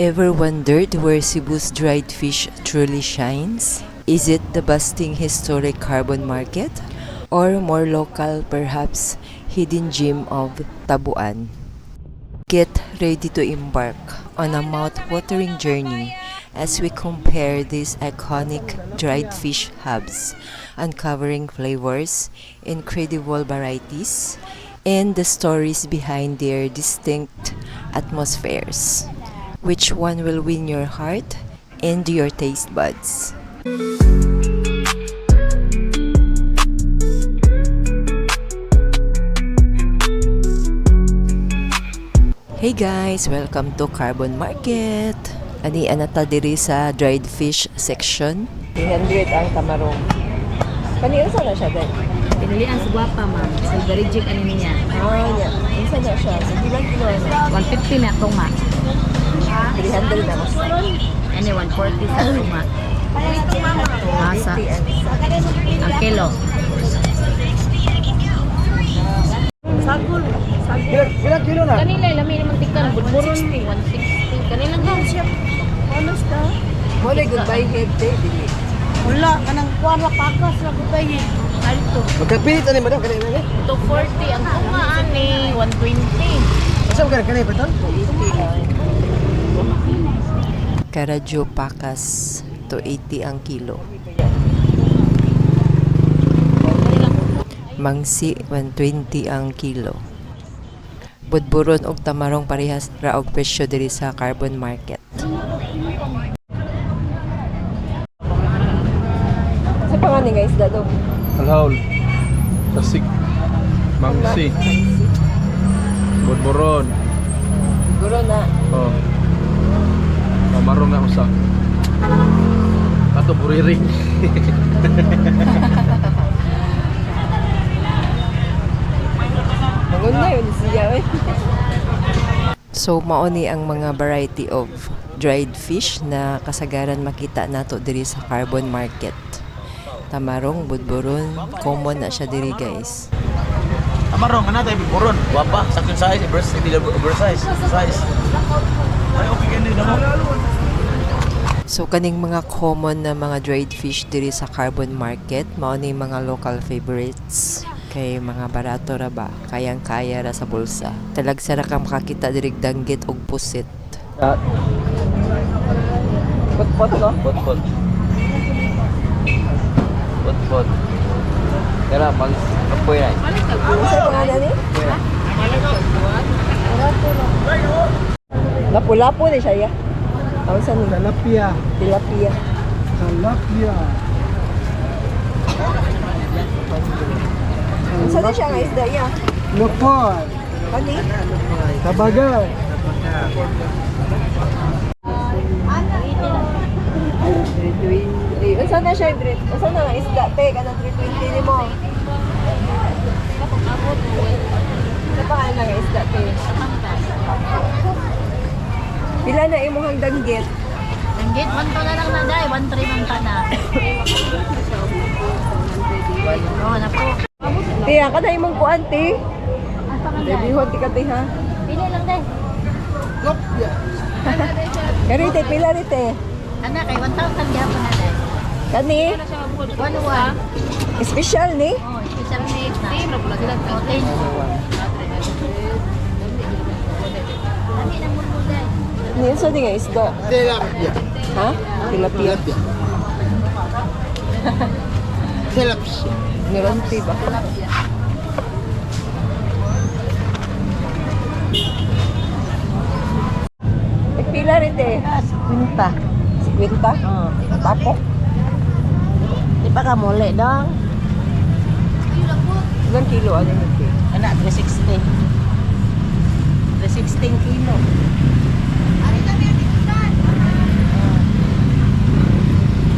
Ever wondered where Cebu's dried fish truly shines? Is it the bustling historic carbon market? Or more local, perhaps, hidden gem of Tabuan? Get ready to embark on a mouth-watering journey as we compare these iconic dried fish hubs, uncovering flavors, incredible varieties, and the stories behind their distinct atmospheres. Which one will win your heart and your taste buds? Hey guys! Welcome to Carbon Market! Ani anata diri sa dried fish section. 300 ang tamarong. Kanina sana siya din? Pinilian sa guwapa, ma'am. Sa Garijik, ano niya? Niya. Isa na siya. Sa ilang kilo na? 150 na itong, ma. 300 na mas. Ano, 140 sa itong, ma. Masa. Ang kilo. Sagol. Ilang kilo na? Kanina, lami naman tika. Budburon, 160. Kanina lang siya. Honest na. Mole, goodbye head day. Dili. Wala, kanang kuwan wa pakas na gubay niya. Alito. Magkapilit ano madam kanina ni? 240 ang tunga ani 120. Asa ka kanina pa ton? Karadyo Pakas, 280 ang kilo. Mangsi, 120 ang kilo. Budburon og tamarong parehas ra og presyo diri sa Carbon Market. Sa pangalan guys, dado. Alhaul, Tasik, Mangsi, Budburon. Budburon na. Oh. Marong na usa. Kato buriring. Mangon na yun siya eh. So mauni ang mga variety of dried fish na kasagaran makita nato diri sa Carbon Market. Tamarong, budburon, common na siya diri guys. Amarong ana tay buron, wapa sakit size, oversize size. Ay okay gani na mo. So kaning mga common na mga dried fish diri sa Carbon Market, mao ni mga local favorites. Kay mga barato ra ba, kayang-kaya ra sa bulsa. Talagsa ra ka makakita diri danggit og pusit. Pot-pot no? Pot. Pot. Kaya pang kapoy ay. Sa pangalan ni? Lapu-lapu ni siya ya. Tawag sa nila? Tilapia. Tilapia. Saan na siya nga isda ya? Lupon. Kani? Tabagan. Saan na siya, Brit? Saan na nga isda? Te, kanang 320 ni mo. Sa pangalan na nga isda, te? Pila na imuhang danggit? Danggit, 1 to na lang na day, 1.3 man pa na. Oo, na po. Te, ka na imong kuan, te? Debihon, ti ka, te, ha? Pili lang day. Kari, te, pila rin, te? Anak, kay 1,000 gapon na day. Kani? 1-1. Special ni? Oh, special made na. Protein. Lami na mo day. Niyan sa nga isda. Tilapia. Ha? Tilapia. Tilapia. Niranti ba? Pila rin, te? Pinta. 50? Tapok? Di pa ka muli dong. Ilang kilo ano yun, te? Anak, 360. 316 kilo.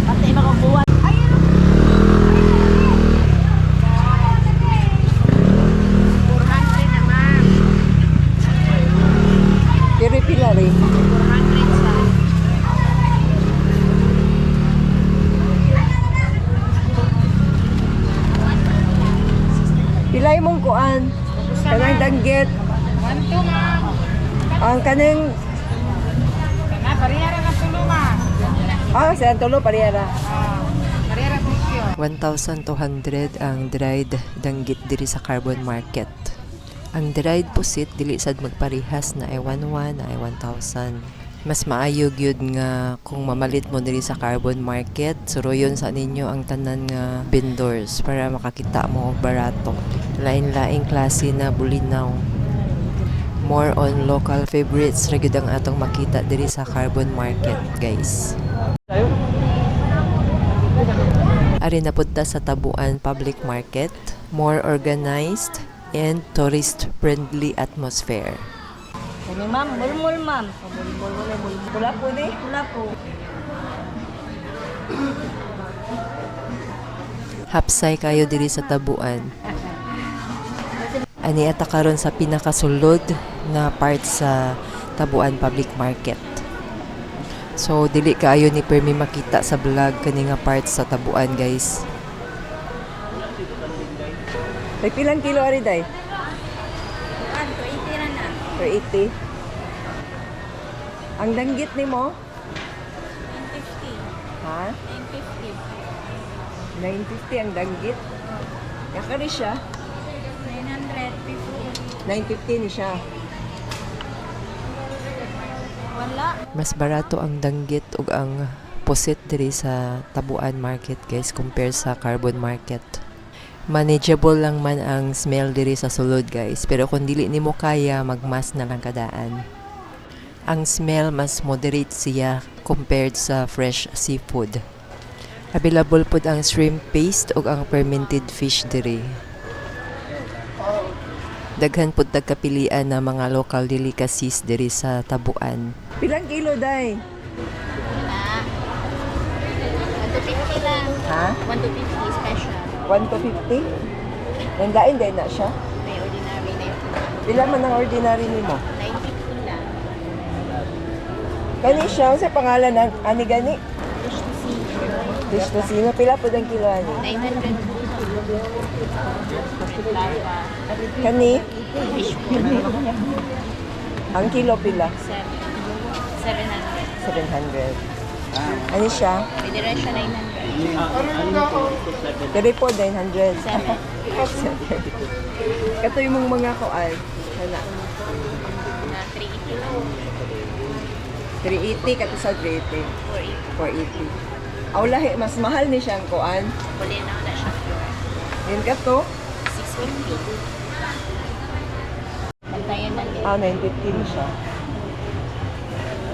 Pati makakuha. Pero pila rin. 400 sa. Pilay mong kuan. Kanang danggit. Wanto nga. Ang kanang Ah, sa tulo parehara. Karera presyo. 1,200 ang dried danggit diri sa Carbon Market. Ang dried pusit dili sad magparehas na ay 1,100 na ay 1,000. Mas maayo gyud nga kung mamalit mo diri sa Carbon Market, suruyon sa ninyo ang tanan nga vendors para makakita mo og barato. Lain-laing klase na bulinaw. More on local favorites ra gyud ang atong makita diri sa Carbon Market, guys. Ari na pud ta sa Tabuan Public Market, more organized and tourist-friendly atmosphere. Kani ma'am, mulmul ma'am. Mulmul. Pula po ni. Wala po. Hapsay kayo diri sa Tabuan. Ani ata karon sa pinakasulod na part sa Tabuan Public Market. So dili kaayo ni permi makita sa vlog kani nga part sa Tabuan, guys. May pilang kilo ari day? Ano, 80 na na. 480. Ang danggit ni mo? 950. Ha? 950. 950 ang danggit. Yakari siya. 950. 950 ni siya. Wala. Mas barato ang danggit ug ang pusit diri sa Tabuan Market, guys, compare sa Carbon Market. Manageable lang man ang smell diri sa sulod, guys, pero kung dili nimo kaya, magmas na lang kadaan. Ang smell mas moderate siya compared sa fresh seafood. Available pud ang shrimp paste ug ang fermented fish diri. Daghan pud tagkapilian na mga local delicacies diri sa Tabuan. Pilang kilo day? Wala. 150 lang. Ha? 150 special. 1 to 50? Nandain din na siya. May ordinary na yun. Pila man ang ordinary nimo? 950 lang. Kani siya sa pangalan ng ani gani? Fish to see. Fish to sino pila pud ang kilo ani? 900. Larva. Kani Fish po. ang kilo pila? 700. 700. Ano siya? Pwede rin siya 900. Dere po 900. 7. Kato yung mga kuan. Kana Na 380. 380 kato sa 380. 480. 480. Aw lahi mas mahal ni siyang kuan. Pwede na wala siya. Yun kato. 650. Bantayan na din. 950 ni siya.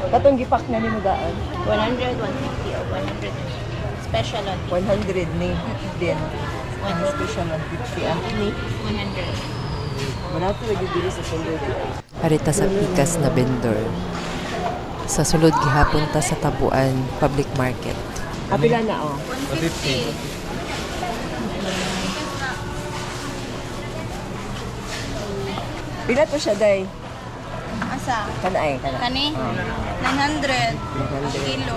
Katong gipak na ni mo daan. 100, 150, or 100. Special on 100 ni din. Ano special 150 ang ni. 100. Wala to lagi dili sa sulod. Arita sa pikas na vendor. Sa sulod gihapon ta sa Tabuan Public Market. Apila na oh. 150. Pila to siya day? Asa? Kana ay kana. Kani? 900. Kilo.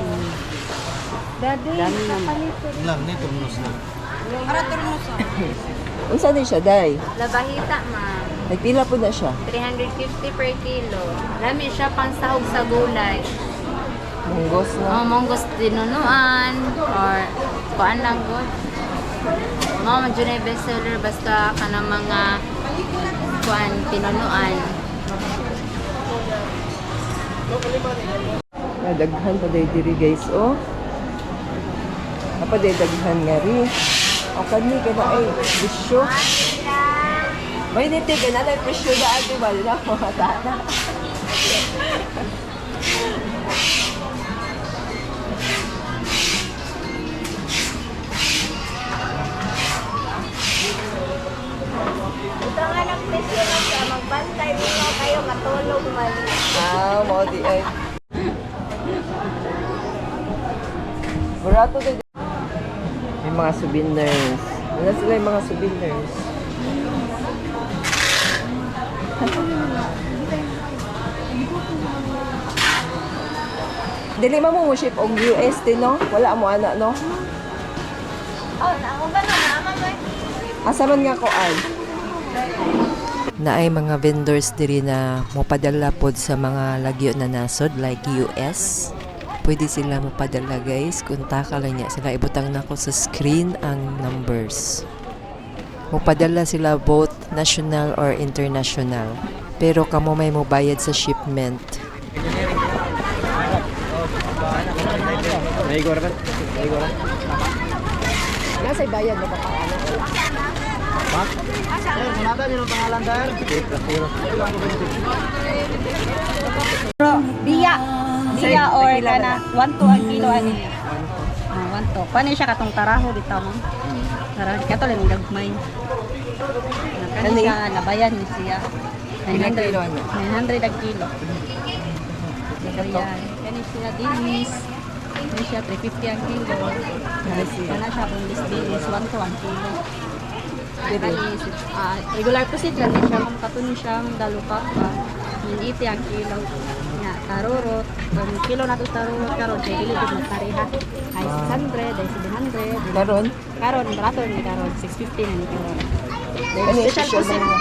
Dami naman. Lang nito minus na. Para turnos oh. Unsa ni siya day? Labahita ma. May pila po na siya. 350 per kilo. Lami siya pang sahog sa gulay. Munggos na. Monggos dinunuan or kuan lang god. Mga dyan ay bestseller basta ka ng mga kuan pinunuan. Daghan pa day diri guys oh. Apa day daghan nga ri. O kani kana ay presyo. May niti kana na presyo da ati wala ko tana. Ito nga ng presyo na siya, magbantay mo kayo, matulog man. Mo di ay. Barato day. May mga souvenirs. Wala sila yung mga souvenirs. Dili mo ship og US din no? Wala mo ana no? Oh, ako ba na naman mo? Asa man nga koan? Naay mga vendors diri na mopadala pod sa mga lagyo na nasod like US. pwede sila mapadala guys. Kuntaka lang niya sila. Ibutang na ko sa screen ang numbers. Mapadala sila both national or international. Pero kamo may mobayad sa shipment. Nasa bayad mo pa ano? Biya. Biya or kana 1 to ang kilo ani. 1 to. Paano siya katong taraho dito mo? Taraho kato lang gagmay. Kani siya nabayan ni siya. 900 kilo ano? 900 ang kilo. Ayan. Kani siya dinis. Kani siya 350 ang kilo. Kana siya kung dinis 1 to ang kilo. Regular po siya lang siya kung katunin siyang dalupak pa. 180 ang kilo. Nga, tarurot. Kung kilo na ito tarurot karon kay dili gid magpareha. Ay 600, ay 700. Karon? Karon barato ni karon 650 na ni karon. Ano yung Special special po mo?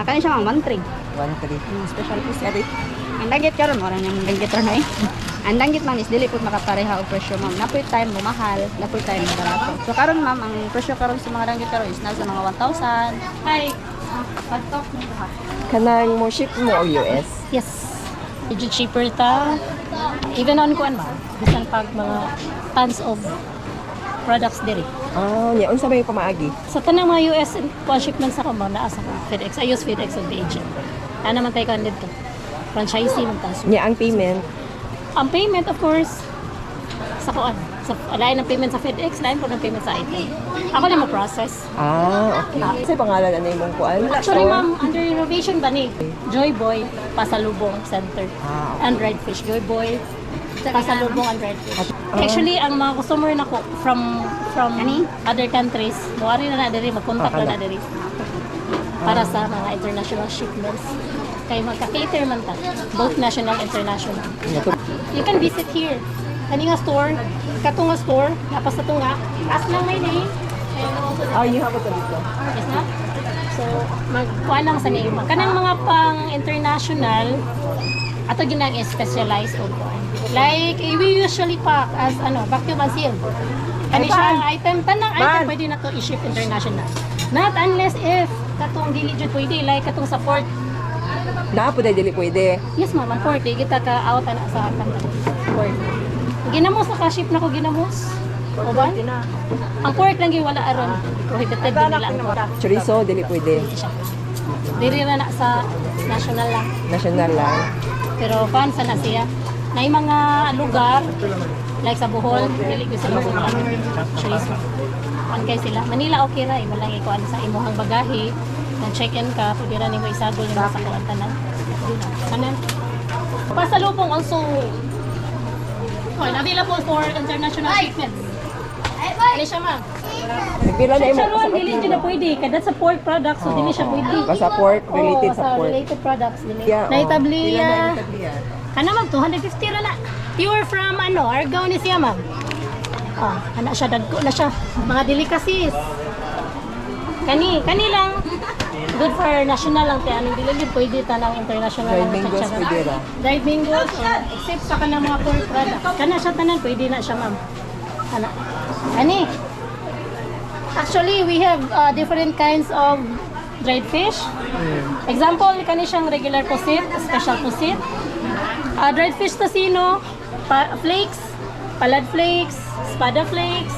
kani siya mang 1 1-3. special po siya. Ang danggit karon wala nang danggit ra na eh. Ang danggit man is dili pud makapareha og presyo ma'am. Napoy time mo mahal, napoy time mo barato. So karon ma'am ang presyo karon sa mga danggit karon is nasa mga 1,000. Hi. Pagtok mo ha. Kanang mo ship mo o US? Yes. Medyo cheaper ta. Even on kuan ba? Bisan pag mga tons of products diri. Nya unsa ba yung pamaagi? Sa tanang mga US kuan shipments ako ba naa sa FedEx. I use FedEx on the agent. Ana man tay kan dito. Franchisee man ta. Nya ang payment. Ang payment of course sa kuan. Sa lain ng payment sa FedEx, lain po ng payment sa item. Ako lang mo-process. Okay. Sa pangalan ano yung mong kuan? Actually, ma'am, under renovation ba ni? Joy Boy, Pasalubong Center. And Dried Fish. Joy Boy, Pasalubong and Dried Fish. Actually, ang mga customer na ko from other countries, muwari na diri, mag-contact na diri. Para sa mga international shipments. Kaya magka-cater man ta. Both national and international. You can visit here. Kaninga store, katunga store, tapos na tunga. Ask lang my name. And also You have it dito. yes na? So, magkuha lang sa name. Kanang mga pang-international, ato ginang specialized o kuha. Like, we usually pack as vacuum and seal. Kani siya item, tanang item pwede na to i-ship international. Not unless if katong dili jud pwede, like katong sa port. Na po dili pwede. Yes ma'am, ang port, kita ka out na sa port. Ginamos na ka-ship na ko ginamos. O ba? Ang pork lang yung wala aron. Prohibited din nila ang pork. Chorizo dili pwede. Diri na sa national lang. National lang. Pero fan sa na siya. Na yung mga lugar, like sa Bohol, dili ko sila mga chorizo. Fan kayo sila. Manila okay ra. Walang ikuan sa imuhang bagahe. Nang check-in ka, pwede rin yung isagol yung sa kuwan tanan. Kanan. Pasalubong also available for international shipments. Ano siya ma'am? Nagpila na Siya imo ron, dili dyan na pwede. Kada sa pork products, so dili siya pwede. Basta pork, related Oo, sa pork. related products. Dili. Yeah, Naitablia. Naitablia. Kana ma'am, 250 ra na. Pure from Argao ni siya ma'am. Ana siya, dagko na siya. Mga delicacies. Kani lang. Good for national lang tayo. Dili din pwede tanang international Dried lang. mangoes pwede ra. Dried mangoes, except sa kanang mga pork products. Kana siya tanan, pwede na siya ma'am. Ani. Actually, we have different kinds of dried fish. Example, kani siyang regular pusit, special pusit. Dried fish tocino, flakes, palad flakes, spada flakes,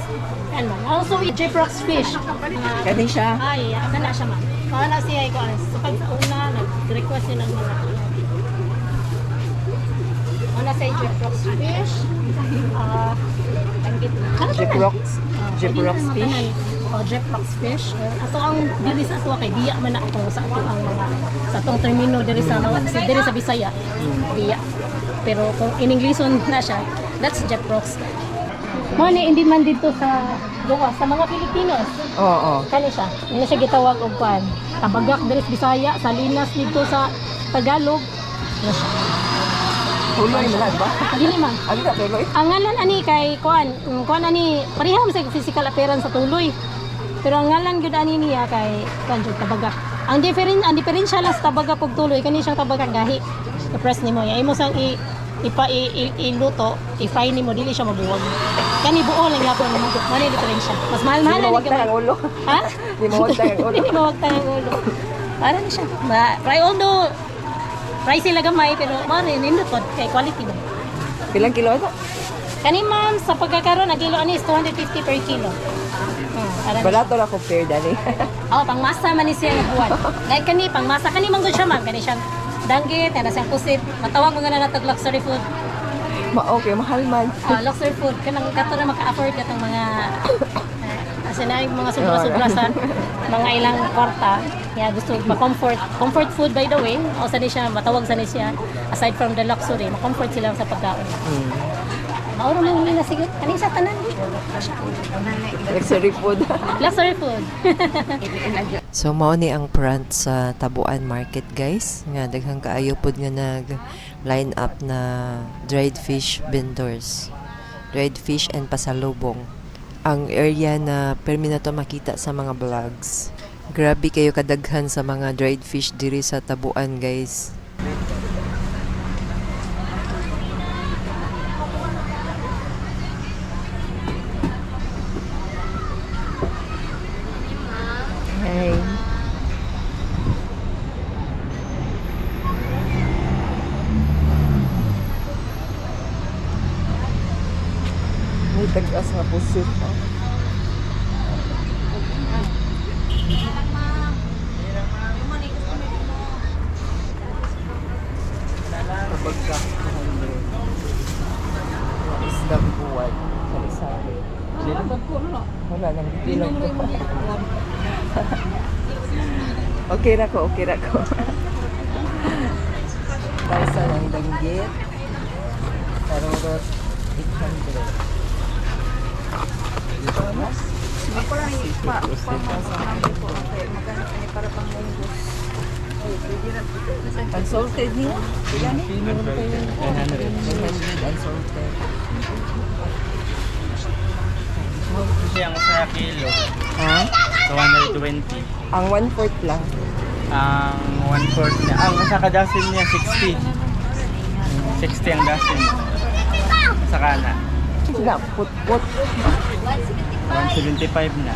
and also with Gyprox fish. Kani siya. Ay, kana siya ma'am. Kana siya ikaw. So pag sa una, nag-request yun ng mga una sa Gyprox fish. Gyprox. Gyprox fish. Gyprox fish. Ato ang dili sa ato kay biya man na ako sa ato ang mga sa atong termino diri sa Bisaya. Biya. Pero kung in Englishon na siya, that's Gyprox. Mo ni hindi man dito sa sa mga Pilipinos. Oo. Kani siya. Hindi siya gitawag og kwan. Tabagak diri sa Bisaya, Salinas dito sa Tagalog. Ano siya? Tuloy na lang ba? Dili man. Ano na tuloy? Ang ngalan ani kay kuan ani parehas sa physical appearance sa tuloy. Pero ang ngalan gyud ani niya kay kuan jud tabagak. Ang diferensya lang sa tabagak ug tuloy kani siyang tabagak gahi. I-press nimo ya. Imo sang iluto, i-fry nimo dili siya mabuwag. Kani buo lang yapon mo. Mali diferensya. Mas mahal-mahal na Mawag ang ulo. Ha? Di mawag ang ulo. Hindi mawag ang ulo. Para na siya. Fry although fry sila gamay pero mari nindot pod kay quality ba. Pilang kilo ito? Kani ma'am sa pagkakaroon ang kilo ani is 250 per kilo. Para Balato na compare dali. oh, pangmasa man ni siya nga buwan. Like kani pangmasa kani man gud siya ma'am kani siyang danggit, na siyang pusit. Matawag mga na natag luxury food. Okay, mahal man. Luxury food kanang kato na maka-afford katong mga asinay mga sobra-sobra sa mga ilang kwarta. Kaya gusto ma-comfort. Comfort food by the way. O sa siya matawag sa siya aside from the luxury, ma-comfort sila sa pagkaon. Mauro man nila siguro. Kanin sa tanan. Luxury food. Luxury food. So mao ni ang front sa Tabuan Market guys, nga daghang kaayo pod nga nag line up na dried fish vendors. Dried fish and pasalubong. Ang area na permi na to makita sa mga vlogs. Grabe kayo kadaghan sa mga dried fish diri sa Tabuan guys. Hey. May tagas nga pusit. Isdang buwan. Sari-sari. Wala nang bilang ko. Okay ra ko. Tausa ng danggit. Tarurot 800. Unsalted niya? Ilan eh? 100 unsalted. Siya ang sa kilo. Ha? 220. Ang 1/4 lang. Ang 1/4 niya. Ang sa kadasin niya 60. 60 ang dasin. Sa kana. Sila, put-put. 175 na.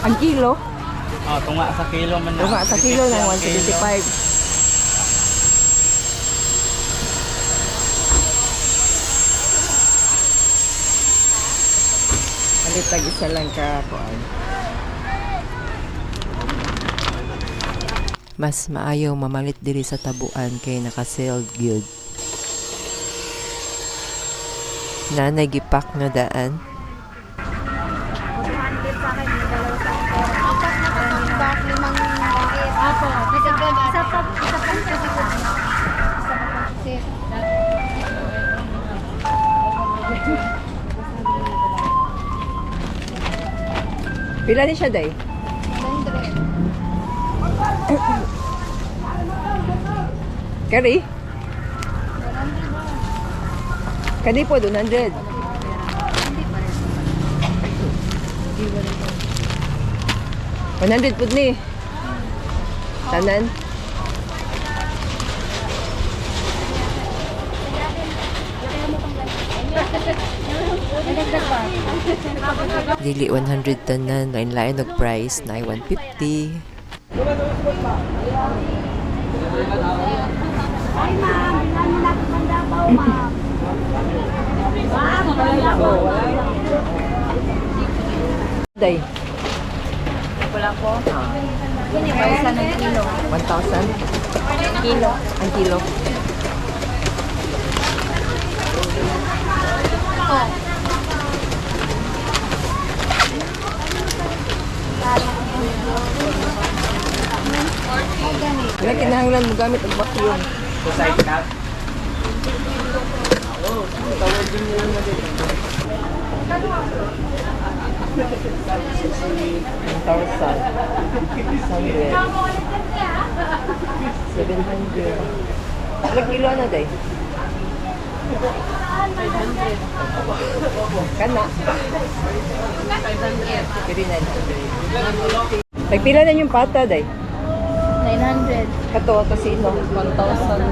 Ang kilo? Oh, tunga sa kilo man na. Tunga sa kilo ng 175. Alitag isa lang ka kuan. Mas maayo mamalit diri sa Tabuan kay naka-sealed gyud. Nanay gipak nga daan. Pila ni siya day? Kari? Kani po, 100. $100 po ni. Tanan. Dili 100 tanan, lain-lain og price na 150. Day. Wala po. Pausa ng kilo. 1,000 Kilo. ang kilo. Kaya kinahanglan mo gamit ang vacuum. $1,000. 700. Ilang kilo na day? 500. Kana? 500. Nagpila na yung pata day? 900. Kato, sino? 1,000.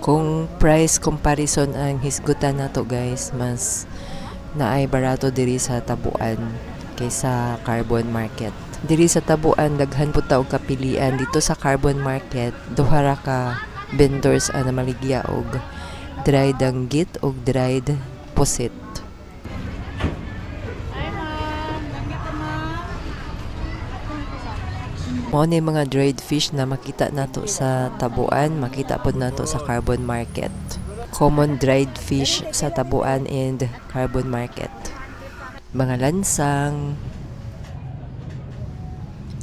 Kung price comparison ang hisgutan nato guys, mas naay barato diri sa Tabuan kaysa Carbon Market. Diri sa Tabuan daghan pud ta og kapilian. Dito sa Carbon Market duha ra ka vendors ang maligya og dried danggit og dried pusit. Mao ni mga dried fish na makita nato sa Tabuan, makita pod nato sa Carbon Market. Common dried fish sa Tabuan and Carbon Market. Mga lansang,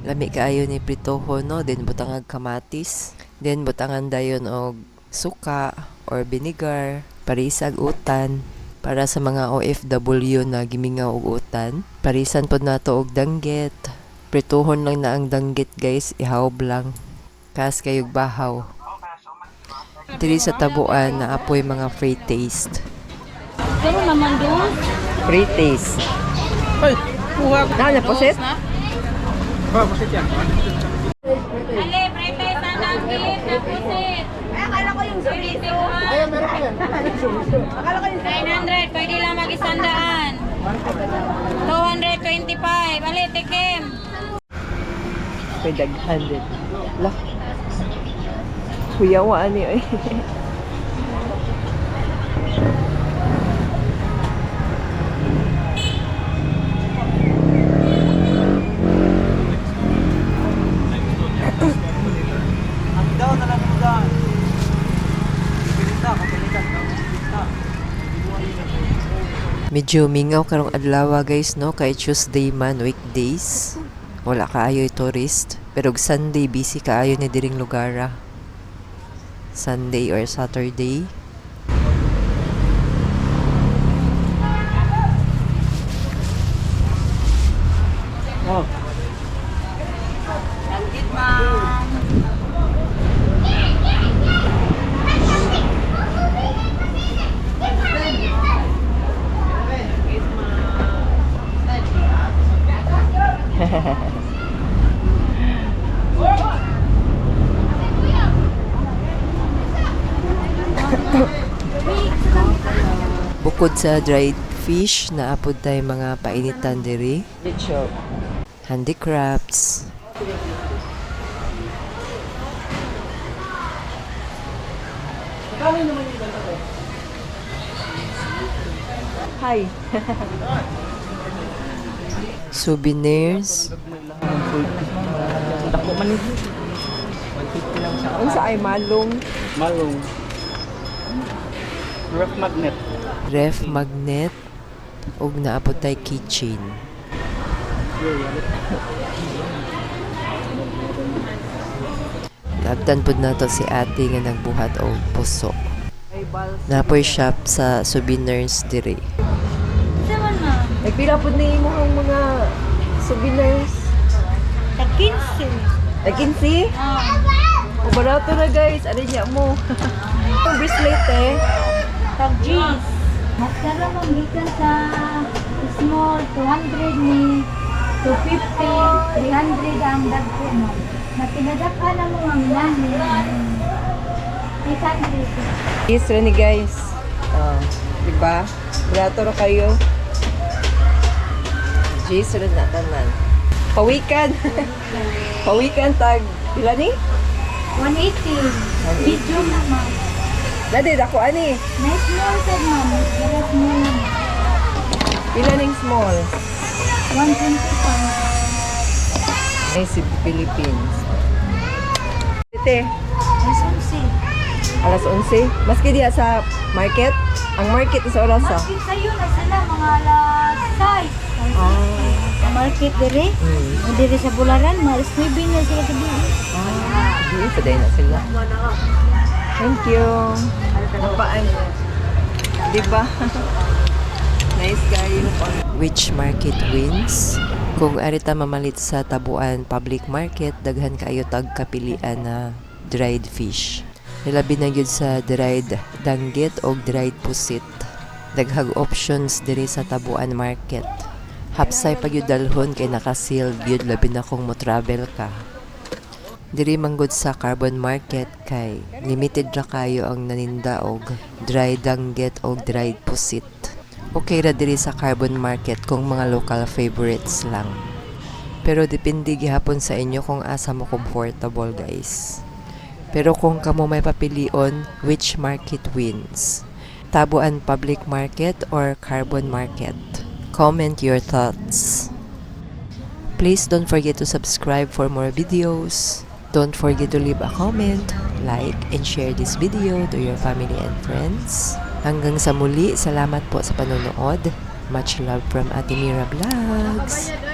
lami kaayo ni pritoho no, then butangag kamatis, then butangan dayon og suka or vinegar, parisag utan. Para sa mga OFW na gimingaw og utan, parisan pod nato og danggit. Prituhon lang na ang danggit guys, ihawb lang. Kas kayog bahaw. Diri sa Tabuan na apoy mga free taste. Pero naman doon, Free taste. Ay, kuha. Na pusit? Ba, pusit yan. Ale, prete sa dangkit, napisit. Akala ko yung suriso. Ay, meron ko yan. 900, pwede lang mag-isandaan. 225, ali, tikim. May daghan din. Lah. Kuyawa ani ay. Medyo mingaw karong adlaw guys no, kay Tuesday man, weekdays. Wala kaayo'y tourist. Pero Sunday busy kaayo ni diring lugara. Sunday or Saturday. Oh. Danggit man. Bukod sa dried fish, naapod tayo mga painitan diri. Lechon. Handicrafts. Hi. Souvenirs. Dako man ni. Unsa ay malong? Malong. Ref magnet. Ref magnet. Ug naapod tayo keychain. Labdan pud nato si ate nga nagbuhat og puso. Napoy shop sa souvenirs diri. naman na. Nagpila pud ni imong mga souvenirs. Tag 15. Ay 15? O barato na guys, ano niya mo? Ang bracelet eh. Tag G's. Mascara manggikan sa small 200 ni 250, 300 ang dagko mo. Natinadakan na mo ang nani. 800. Yes, ni guys. Diba? Barato na kayo. Jeez, sunod na tanan. Pawikan. Pawikan tag. Pila ni? 180. Medium naman. Dadi, dako ani. Na small sad ma'am. Pero small naman. Pila ning small? 125. Ay, si Philippines. Ite, alas 11. Maski diya sa market. Ang market sa oras sa. Market sa'yo na sila mga alas 6. Market dire. Dire sa Bularan. Malas 9 na sila sa diyan. Di pa din na sila. Thank you. Napaan. Diba? Nice guy. Which market wins? Kung arita mamalit sa Tabuan Public Market, daghan kaayo tag kapilian na dried fish. Nilabi na gyud sa dried danggit o dried pusit. Daghag options diri sa Tabuan Market. Hapsay pag yun dalhon kay nakaseal gyud labi na kung mo travel ka. Diri manggod sa carbon market kay limited ra kayo ang naninda og dried danggit og dried pusit. Okay ra diri sa carbon market kung mga local favorites lang. Pero depende gihapon sa inyo kung asa mo comfortable guys. Pero kung kamo may papilion, which market wins? Tabuan public market or carbon market? Comment your thoughts. Please don't forget to subscribe for more videos. Don't forget to leave a comment, like, and share this video to your family and friends. Hanggang sa muli, salamat po sa panonood. Much love from Ate Mira Vlogs.